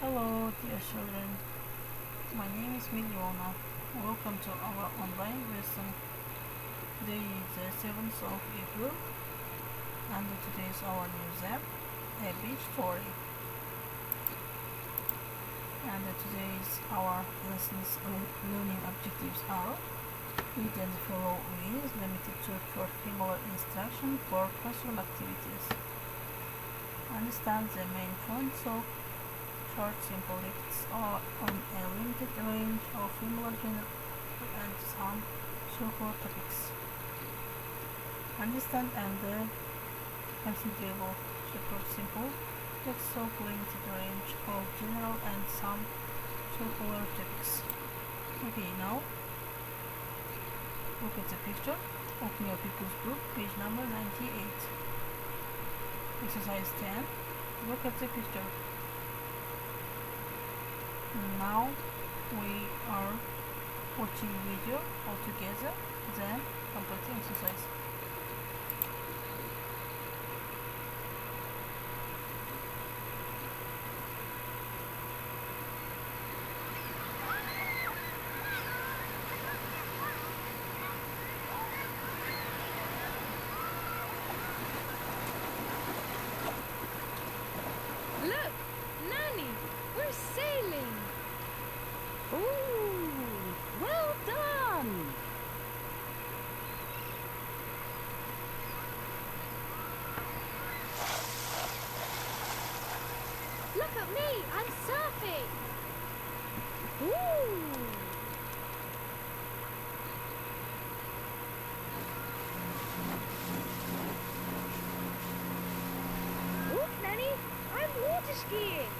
Hello, dear children. My name is Miliona. Welcome to our online lesson. Today is the 7th of April, and today is our museum, a beach story. And today's our lessons learning objectives are: read and follow with limited to short similar instruction for classroom activities. Understand the main points of short simple lists are on a limited range of similar general and some circular topics. Understand and considerable short simple text of limited range of general and some circular topics. Okay, now look at the picture. Open your people's book, page number 98. Exercise 10. Look at the picture. Now we are watching video all together, then complete the exercise. Look, Nanny, we're sailing. Ooh, well done. Look at me, I'm surfing. Ooh. Look, Nanny, I'm water skiing.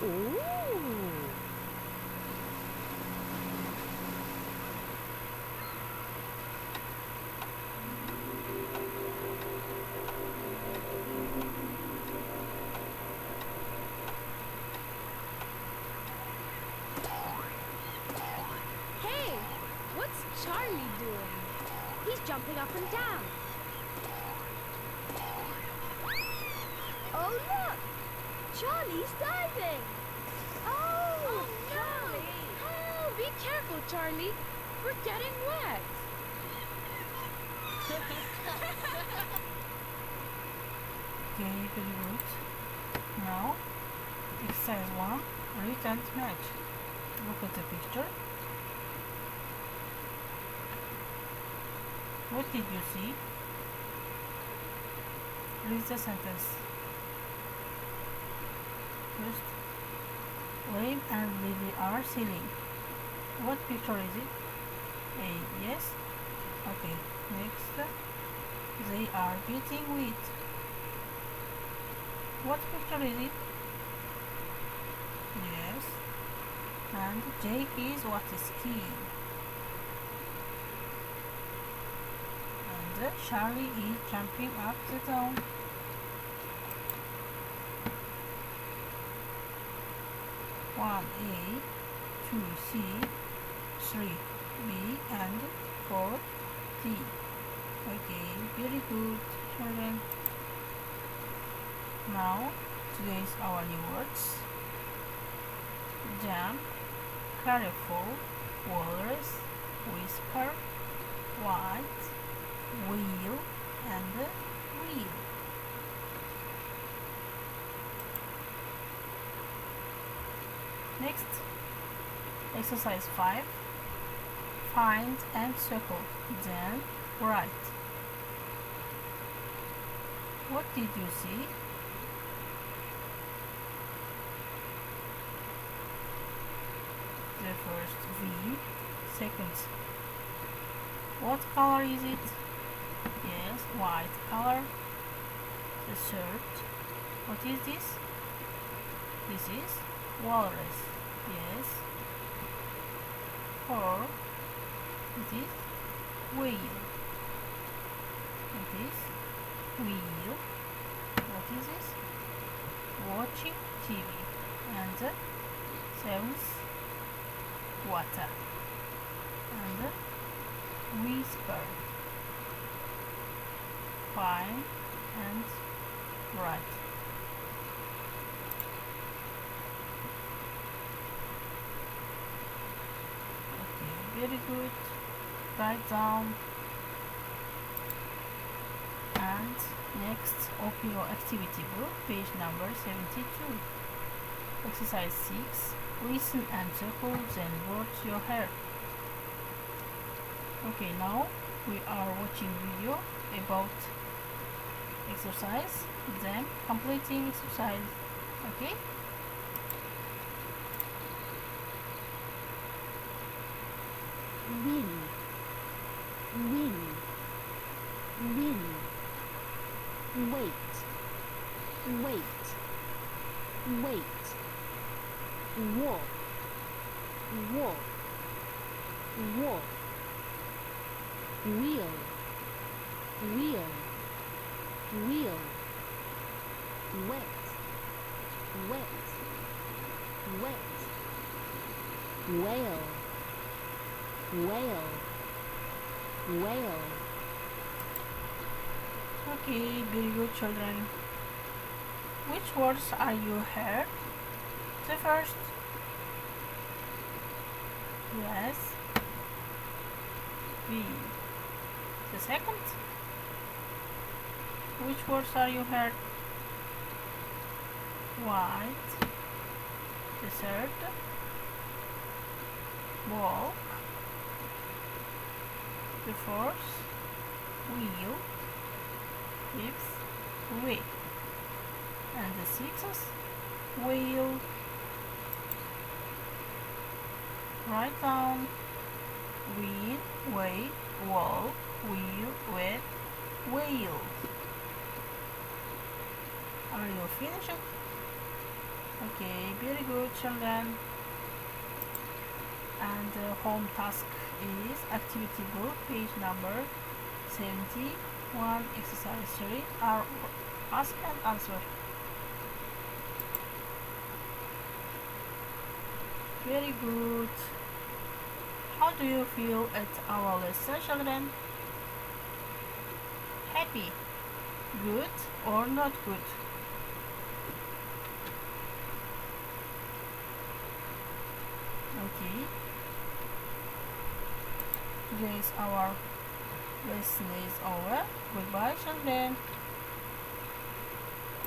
Ooh. Hey, what's Charlie doing? He's jumping up and down. Oh, look! Charlie's diving! Oh, no! Charlie! Oh, be careful, Charlie. We're getting wet. Okay, very good. Now, exercise 1, read and match. Look at the picture. What did you see? Read the sentence. First, Lane and Lily are sailing. What picture is it? A. Yes. Okay. Next, they are getting wet. What picture is it? Yes. And Jake is what is skiing. And Charlie is jumping up the down. One A, two C, three B, and four D. Okay, very good, children. Now, today's our new words: jump, colorful, walrus, whisper, white, wheel, and wheel. Next, exercise 5. Find and circle, then write. What did you see? The first V, second. What color is it? Yes, white color. The third. What is this? This is walrus. Yes. Or it is whale. It is wheel. What is this? Watching TV. And the seventh, water. And whisper. Fine and right. very good. Write down. And next, open your activity book, page number 72. Exercise 6. Listen and circle, then word your hair. Okay, now we are watching video about exercise, then completing exercise. Okay? Win. Win. Win. Wait. Wait. Wait. Walk. Walk. Walk. Wheel. Wheel. Wheel. Wet. Wet. Wet. Whale. Whale. Whale. Okay, very good, children. Which words are you heard? The first. Yes. B. The second. Which words are you heard? White. The third. Walk. The fourth. Wheel. Fifth. Way. And the sixth. Wheel. Write down. Wheel, way, walk, wheel, wet, wheel. Are you finished? Okay, very good, children. And the home task is activity book, page number 71, exercise 3, are ask and answer. Very good. How do you feel at our lesson, children? Happy, good, or not good? Okay. Today's our lesson is over. Goodbye, children.